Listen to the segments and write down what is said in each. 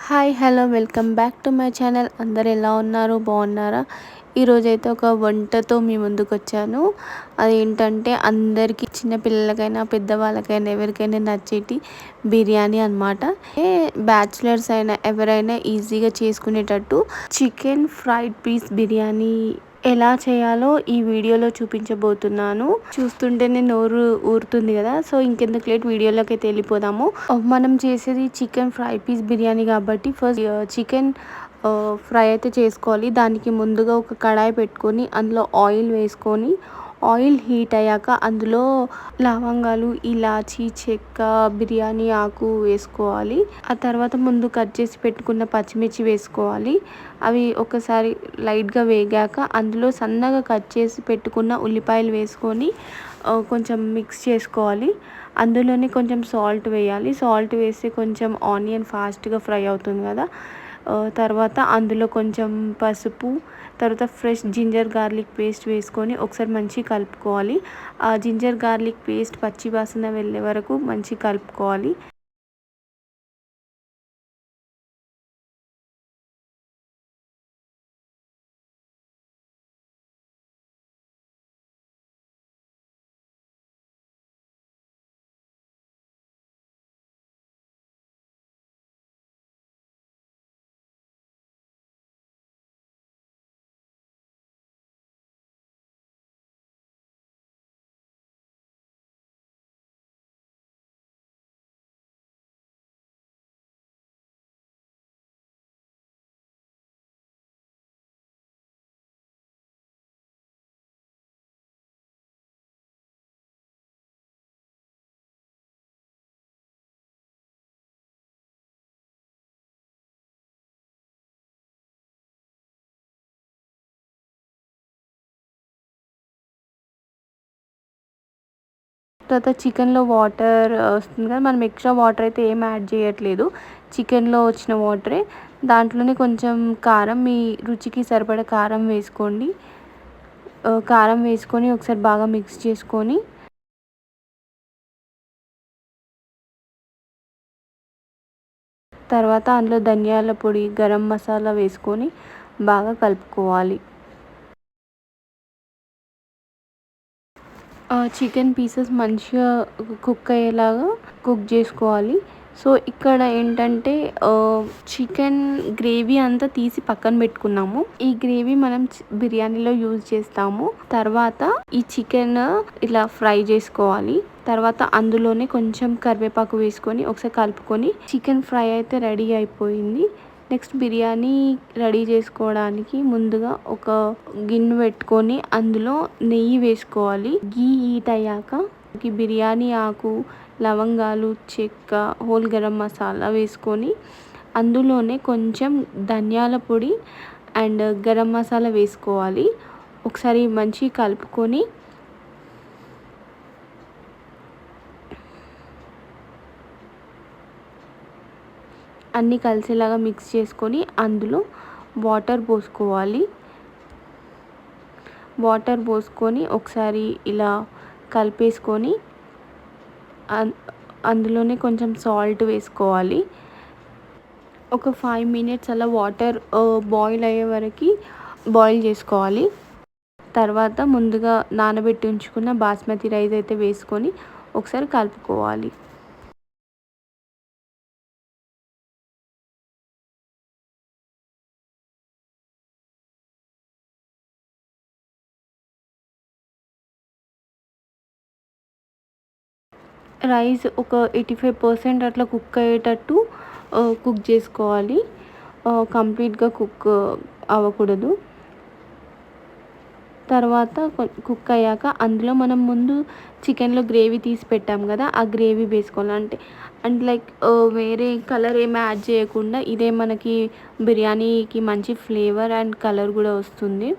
Hi hello welcome back to my channel. అందరు ఎలా ఉన్నారు, బాగున్నారా? ఈరోజైతే ఒక వంటతో మీ ముందుకు వచ్చాను. అదేంటంటే అందరికీ, చిన్నపిల్లలకైనా పెద్దవాళ్ళకైనా ఎవరికైనా నచ్చేటి బిర్యానీ అనమాట. బ్యాచిలర్స్ అయినా ఎవరైనా ఈజీగా చేసుకునేటట్టు చికెన్ ఫ్రైడ్ పీస్ బిర్యానీ ఎలా చేయాలో ఈ వీడియోలో చూపించబోతున్నాను. చూస్తుంటేనే నోరు ఊరుతుంది కదా. సో ఇంకెందుకు లేట్, వీడియోలోకి అయితే వెళ్ళిపోదాము. మనం చేసేది చికెన్ ఫ్రై పీస్ బిర్యానీ కాబట్టి ఫస్ట్ చికెన్ ఫ్రై అయితే చేసుకోవాలి. దానికి ముందుగా ఒక కడాయి పెట్టుకొని అందులో ఆయిల్ వేసుకొని, ఆయిల్ హీట్ అయ్యాక అందులో లవంగాలు, ఇలాచి, చెక్క, బిర్యానీ ఆకు వేసుకోవాలి. ఆ తర్వాత ముందు కట్ చేసి పెట్టుకున్న పచ్చిమిర్చి వేసుకోవాలి. అవి ఒకసారి లైట్గా వేగాక అందులో సన్నగా కట్ చేసి పెట్టుకున్న ఉల్లిపాయలు వేసుకొని కొంచెం మిక్స్ చేసుకోవాలి. అందులోనే కొంచెం సాల్ట్ వేయాలి. సాల్ట్ వేస్తే కొంచెం ఆనియన్ ఫాస్ట్గా ఫ్రై అవుతుంది కదా. తర్వాత అందులో కొంచెం పసుపు, తర్వాత ఫ్రెష్ జింజర్ గార్లిక్ పేస్ట్ వేసుకొని ఒకసారి మంచిగా కలుపుకోవాలి. ఆ జింజర్ గార్లిక్ పేస్ట్ పచ్చి వాసన వెళ్ళే వరకు మంచిగా కలుపుకోవాలి. తర్వాత చికెన్లో వాటర్ వస్తుంది కదా, మనం ఎక్స్ట్రా వాటర్ అయితే ఏం యాడ్ చేయట్లేదు. చికెన్లో వచ్చిన వాటరే. దాంట్లోనే కొంచెం కారం, మీ రుచికి సరిపడా కారం వేసుకోండి. కారం వేసుకొని ఒకసారి బాగా మిక్స్ చేసుకొని, తర్వాత అందులో ధనియాల పొడి, గరం మసాలా వేసుకొని బాగా కలుపుకోవాలి. చికెన్ పీసెస్ మంచిగా కుక్ అయ్యేలాగా కుక్ చేసుకోవాలి. సో ఇక్కడ ఏంటంటే చికెన్ గ్రేవీ అంతా తీసి పక్కన పెట్టుకున్నాము. ఈ గ్రేవీ మనం బిర్యానీలో యూజ్ చేస్తాము. తర్వాత ఈ చికెన్ ఇలా ఫ్రై చేసుకోవాలి. తర్వాత అందులోనే కొంచెం కరివేపాకు వేసుకొని ఒకసారి కలుపుకొని, చికెన్ ఫ్రై అయితే రెడీ అయిపోయింది. నెక్స్ట్ బిర్యానీ రెడీ చేసుకోవడానికి ముందుగా ఒక గిన్నె పెట్టుకొని అందులో నెయ్యి వేసుకోవాలి. గీ హీట్ అయ్యాక బిర్యానీ ఆకు, లవంగాలు, చెక్క, హోల్ గరం మసాలా వేసుకొని అందులోనే కొంచెం ధనియాల పొడి అండ్ గరం మసాలా వేసుకోవాలి. ఒకసారి మంచిగా కలుపుకొని అన్నీ కలిసేలాగా మిక్స్ చేసుకొని అందులో వాటర్ పోసుకోవాలి. వాటర్ పోసుకొని ఒకసారి ఇలా కలిపేసుకొని అందులోనే కొంచెం సాల్ట్ వేసుకోవాలి. ఒక 5 మినిట్స్ అలా వాటర్ బాయిల్ అయ్యే వరకు బాయిల్ చేసుకోవాలి. తర్వాత ముందుగా నానబెట్టి ఉంచుకున్న బాస్మతి రైస్ అయితే వేసుకొని ఒకసారి కలుపుకోవాలి. రైస్ ఒక 85% అట్లా కుక్ అయ్యేటట్టు కుక్ చేసుకోవాలి. కంప్లీట్గా కుక్ అవ్వకూడదు. తర్వాత కుక్ అయ్యాక అందులో మనం ముందు చికెన్లో గ్రేవీ తీసి పెట్టాం కదా, ఆ గ్రేవీ వేసుకోవాలి. అంటే లైక్ వేరే కలర్ ఏమి యాడ్ చేయకుండా ఇదే మనకి బిర్యానీకి మంచి ఫ్లేవర్ అండ్ కలర్ కూడా వస్తుంది.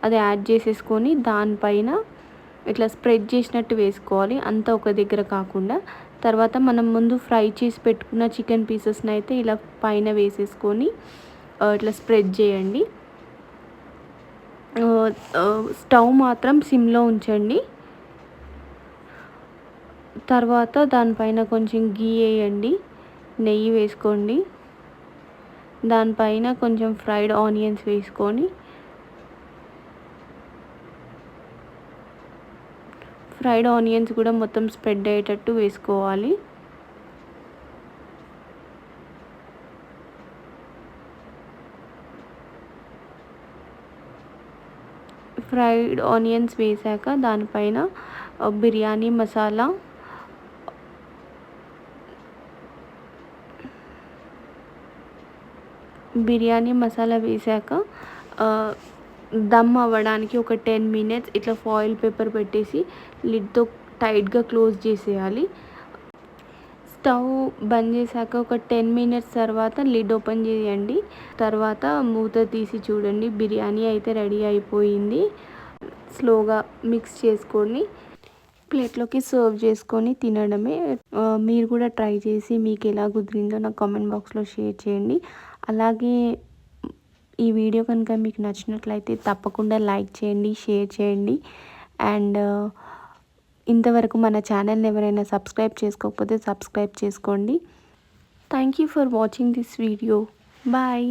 అది యాడ్ చేసేసుకొని దానిపైన ఇట్లా స్ప్రెడ్ చేసినట్టు వేసుకోవాలి, అంతా ఒక దగ్గర కాకుండా. తర్వాత మనం ముందు ఫ్రై చేసి పెట్టుకున్న చికెన్ పీసెస్ని అయితే ఇలా పైన వేసేసుకొని ఇట్లా స్ప్రెడ్ చేయండి. స్టవ్ మాత్రం సిమ్లో ఉంచండి. తర్వాత దానిపైన కొంచెం గీ వేయండి, నెయ్యి వేసుకోండి. దానిపైన కొంచెం ఫ్రైడ్ ఆనియన్స్ వేసుకొని ఫ్రైడ్ ఆనియన్స్ కూడా మొత్తం స్ప్రెడ్ అయ్యేటట్టు వేసుకోవాలి. ఫ్రైడ్ ఆనియన్స్ వేసాక దానిపైన బిర్యానీ మసాలా, వేసాక దమ్ అవ్వడానికి ఒక 10 మినిట్స్ ఇట్లా ఫాయిల్ పేపర్ పెట్టేసి లిడ్తో టైట్గా క్లోజ్ చేసేయాలి. స్టవ్ బంద్ చేశాక ఒక 10 మినిట్స్ తర్వాత లిడ్ ఓపెన్ చేయండి. తర్వాత మూత తీసి చూడండి, బిర్యానీ అయితే రెడీ అయిపోయింది. స్లోగా మిక్స్ చేసుకొని ప్లేట్లోకి సర్వ్ చేసుకొని తినడమే. మీరు కూడా ట్రై చేసి మీకు ఎలా కుదిరిందో నాకు కామెంట్ బాక్స్లో షేర్ చేయండి. అలాగే ఈ వీడియో కనుక మీకు నచ్చినట్లయితే తప్పకుండా లైక్ చేయండి, షేర్ చేయండి. అండ్ ఇంతవరకు మన ఛానల్ని ఎవరైనా సబ్స్క్రైబ్ చేసుకోకపోతే సబ్స్క్రైబ్ చేసుకోండి. Thank you for watching this video. Bye.